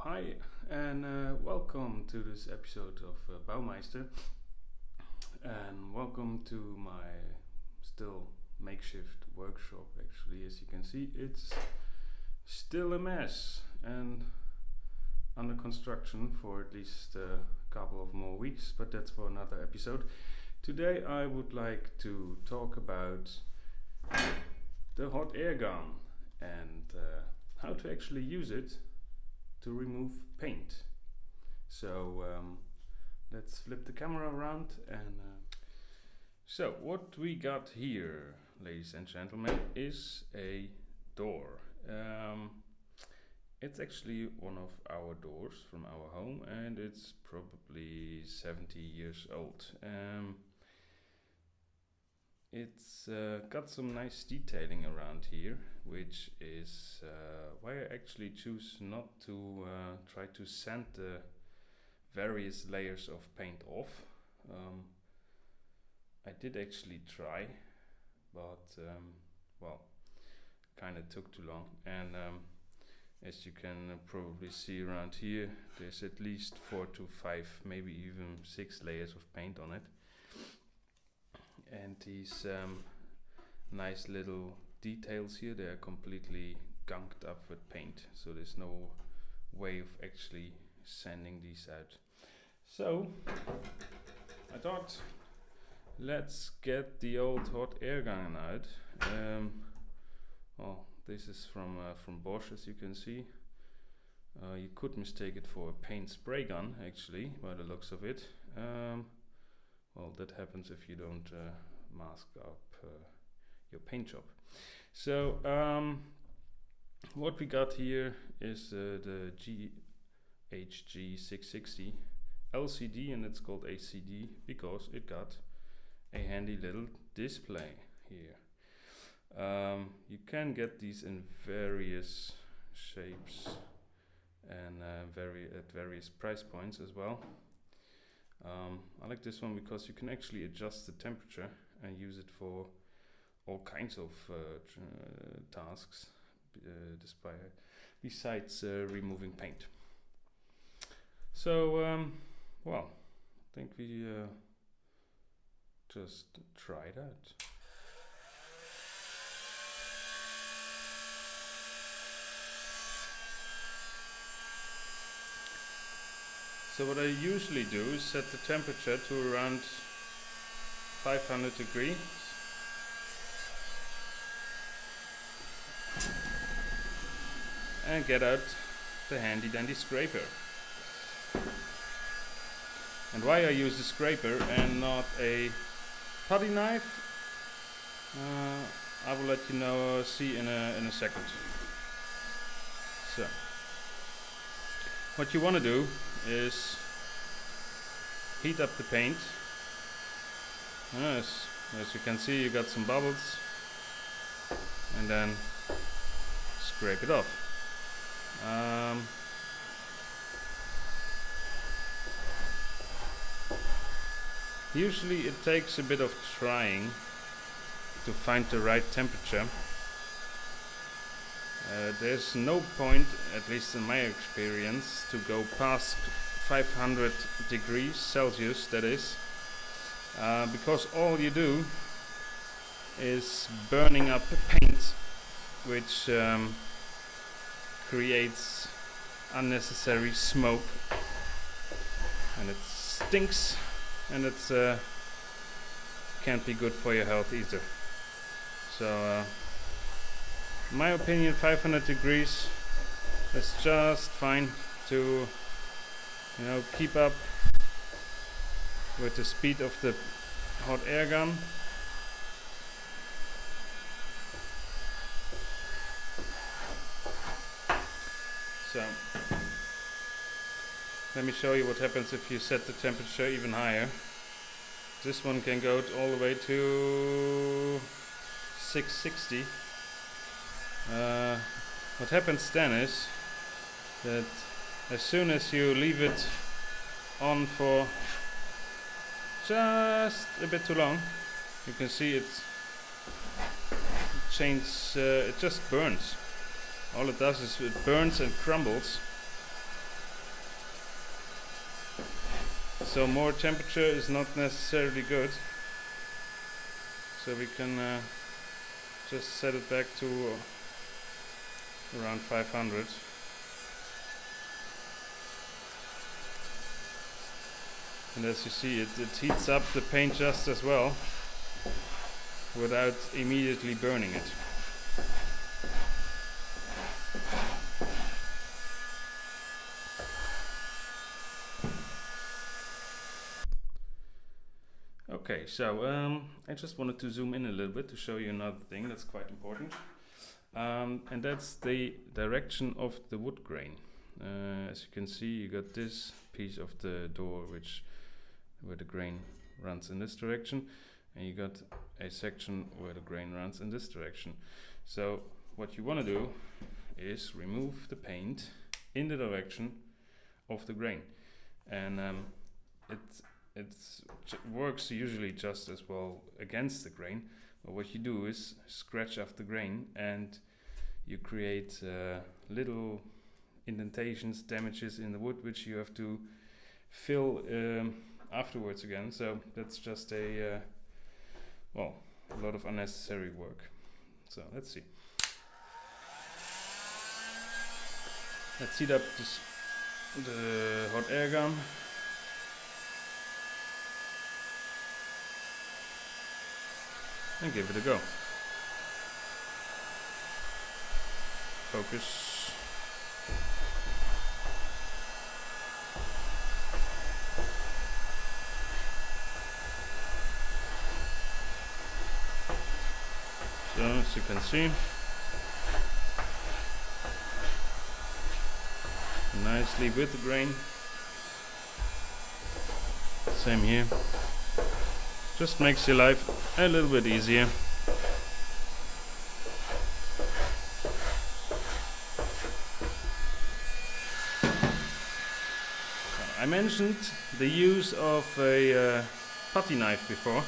Hi and welcome to this episode of Bouwmeister, and welcome to my still makeshift workshop. Actually, as you can see, it's still a mess and under construction for at least a couple of more weeks, but that's for another episode. Today I would like to talk about the hot air gun and how to actually use it to remove paint. So let's flip the camera around and so what we got here, ladies and gentlemen, is a door. It's actually one of our doors from our home, and it's probably 70 years old. It's got some nice detailing around here, which is why I actually choose not to try to sand the various layers of paint off. I did actually try, but well, kind of took too long. And as you can probably see around here, there's at least 4 to 5, maybe even 6 layers of paint on it. And these nice little details here, they're completely gunked up with paint, so there's no way of actually sanding these out. So I thought, let's get the old hot air gun out. Well, this is from Bosch, as you can see. You could mistake it for a paint spray gun, actually, by the looks of it. Well, that happens if you don't mask up your paint job. So what we got here is the GHG 660 LCD, and it's called ACD because it got a handy little display here. You can get these in various shapes and at various price points as well. I like this one because you can actually adjust the temperature and use it for all kinds of tasks besides removing paint. So, well, I think we just try that. So what I usually do is set the temperature to around 500 degrees. And get out the handy dandy scraper. And why I use a scraper and not a putty knife, I will let you know, see in a second. So what you want to do is heat up the paint. As you can see, you got some bubbles, and then scrape it off. Usually it takes a bit of trying to find the right temperature. There's no point, at least in my experience, to go past 500 degrees Celsius, that is, because all you do is burning up paint, which creates unnecessary smoke, and it stinks, and it's can't be good for your health either. So in my opinion, 500 degrees is just fine to, keep up with the speed of the hot air gun. So let me show you what happens if you set the temperature even higher. This one can go all the way to 660. What happens then is that as soon as you leave it on for just a bit too long, you can see it just burns. All it does is it burns and crumbles, So more temperature is not necessarily good. So we can just set it back to around 500. And as you see, it heats up the paint just as well without immediately burning it. Okay, so I just wanted to zoom in a little bit to show you another thing that's quite important. And that's the direction of the wood grain. As you can see, you got this piece of the door where the grain runs in this direction, and you got a section where the grain runs in this direction. So what you want to do is remove the paint in the direction of the grain, and it works usually just as well against the grain. But what you do is scratch off the grain, and you create little indentations, damages in the wood, which you have to fill afterwards again. So that's just a lot of unnecessary work. So let's see. Let's heat up the hot air gun. And give it a go. Focus. So as you can see, nicely with the grain. Same here. Just makes your life a little bit easier. I mentioned the use of a putty knife before.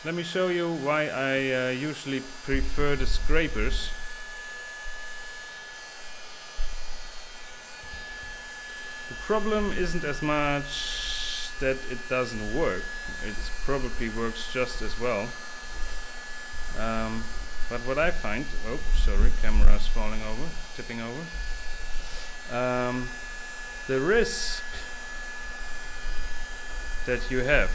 Let me show you why I usually prefer the scrapers. The problem isn't as much that it doesn't work. It probably works just as well. But what I find, oh sorry, camera's falling over, tipping over. The risk that you have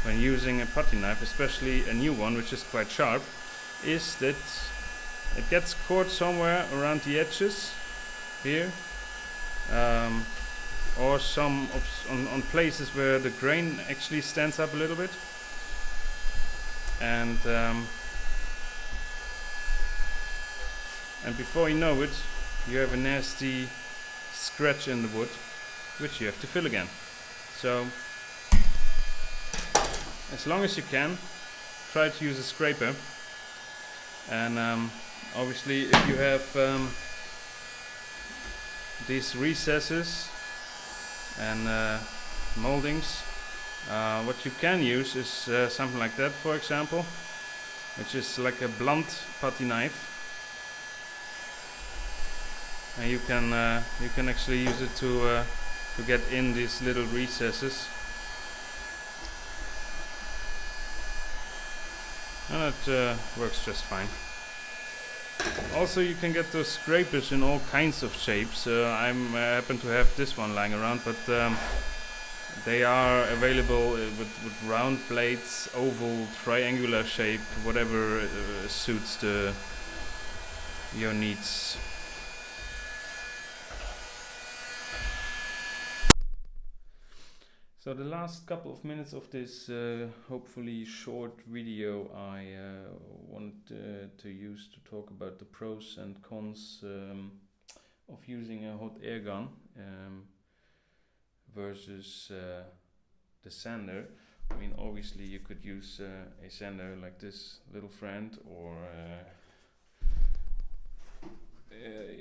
when using a putty knife, especially a new one which is quite sharp, is that it gets caught somewhere around the edges here, or some on places where the grain actually stands up a little bit, and before you know it, you have a nasty scratch in the wood, which you have to fill again. So as long as you can, try to use a scraper. And obviously if you have these recesses and moldings, what you can use is something like that, for example, which is like a blunt putty knife. And you can actually use it to get in these little recesses. And it works just fine. Also, you can get those scrapers in all kinds of shapes. I happen to have this one lying around, but they are available with round blades, oval, triangular shape, whatever suits your needs. So the last couple of minutes of this hopefully short video I wanted to use to talk about the pros and cons of using a hot air gun versus the sander. I mean, obviously you could use a sander like this little friend, or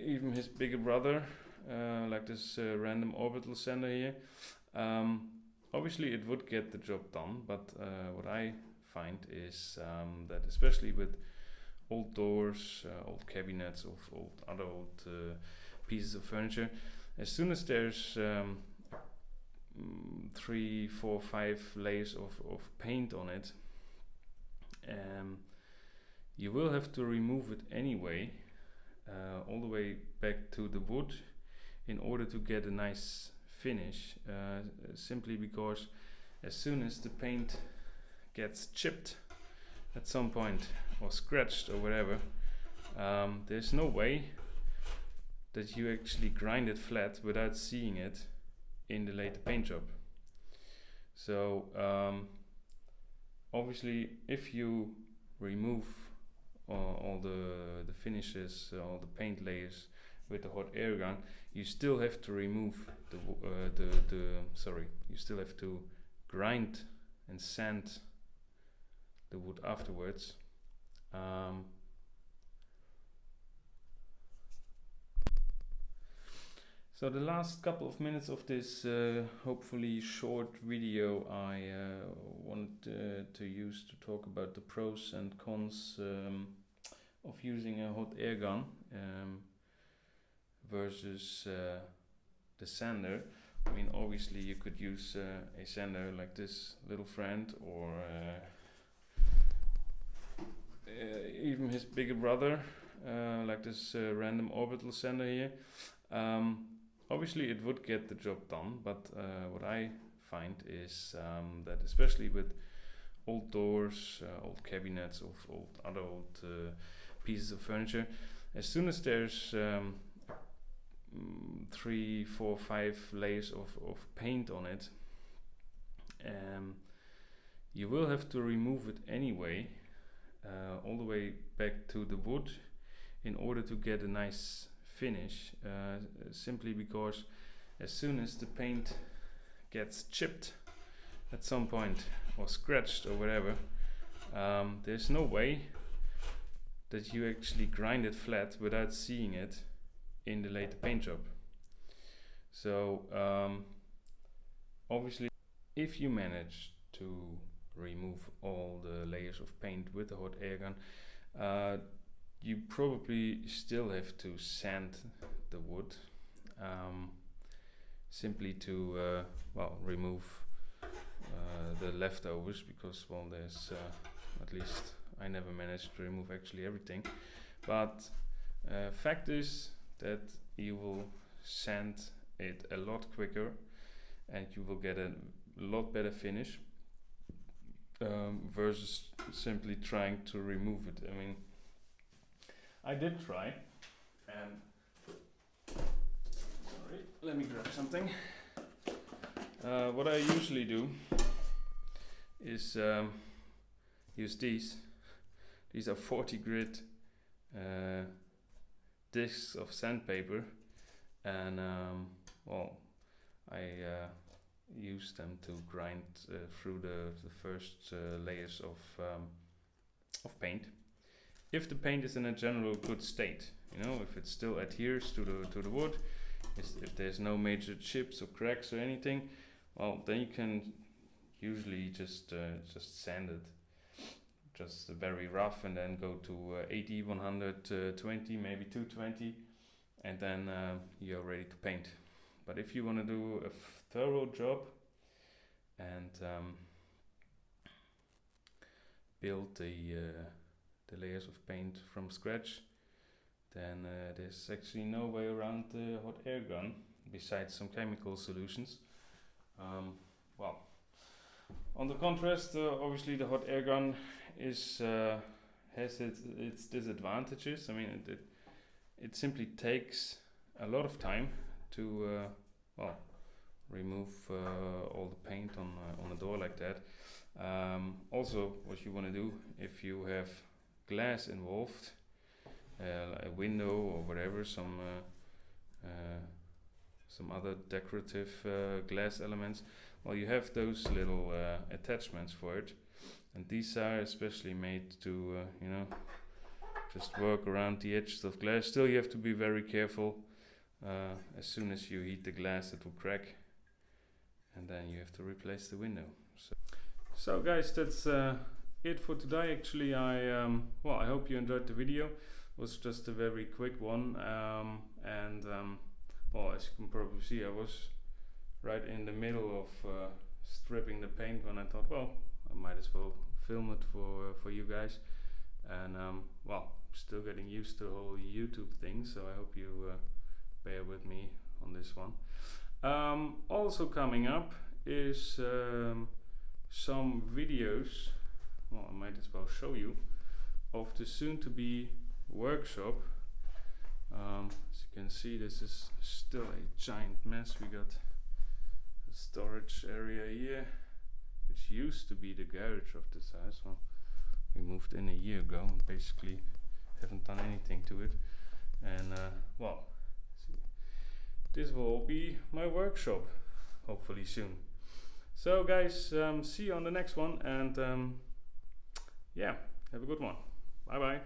even his bigger brother, like this random Orbital sander here. Obviously it would get the job done, but what I find is that especially with old doors, old cabinets, of other old pieces of furniture, as soon as there's 3, 4, 5 layers of paint on it, you will have to remove it anyway, all the way back to the wood, in order to get a nice finish, simply because as soon as the paint gets chipped at some point or scratched or whatever, there's no way that you actually grind it flat without seeing it in the later paint job. So obviously if you remove all the finishes, all the paint layers with the hot air gun, you still have to remove you still have to grind and sand the wood afterwards. So the last couple of minutes of this hopefully short video I wanted to use to talk about the pros and cons of using a hot air gun versus the sander. I mean, obviously you could use a sander like this little friend, or even his bigger brother, like this random Orbital sander here. Obviously it would get the job done, but what I find is that especially with old doors, old cabinets, of other old pieces of furniture, as soon as there's 3, 4, 5 layers of paint on it, you will have to remove it anyway, all the way back to the wood, in order to get a nice finish, simply because as soon as the paint gets chipped at some point or scratched or whatever, there's no way that you actually grind it flat without seeing it in the later paint job. So obviously if you manage to remove all the layers of paint with the hot air gun, you probably still have to sand the wood, simply to remove the leftovers, because there's at least I never managed to remove actually everything, but fact is that you will sand it a lot quicker and you will get a lot better finish versus simply trying to remove it. I mean, I did try, and sorry, let me grab something. What I usually do is use these. These are 40 grit discs of sandpaper, and I use them to grind through the first layers of paint. If the paint is in a general good state, if it still adheres to the wood, if there's no major chips or cracks or anything, then you can usually just sand it, just very rough, and then go to 80, 120, maybe 220, and then you're ready to paint. But if you want to do a thorough job and build the layers of paint from scratch, then there's actually no way around the hot air gun besides some chemical solutions. On the contrast, obviously the hot air gun has its disadvantages. I mean, it simply takes a lot of time to remove all the paint on a door like that. Also, what you want to do, if you have glass involved, a window or whatever, some other decorative glass elements, you have those little attachments for it, and these are especially made to just work around the edges of glass. Still, you have to be very careful. As soon as you heat the glass, it will crack, and then you have to replace the window. So guys, that's it for today. Actually, I hope you enjoyed the video. It was just a very quick one, and well, as you can probably see, I was right in the middle of stripping the paint when I thought, well, I might as well film it for you guys. And well, still getting used to the whole YouTube thing, so I hope you bear with me on this one. Also coming up is some videos, well, I might as well show you, of the soon-to-be workshop. As you can see, this is still a giant mess. We got a storage area here, which used to be the garage of this house. Well, we moved in a year ago and basically haven't done anything to it. And well, see, this will all be my workshop, hopefully soon. So guys, see you on the next one, and yeah, have a good one. Bye bye.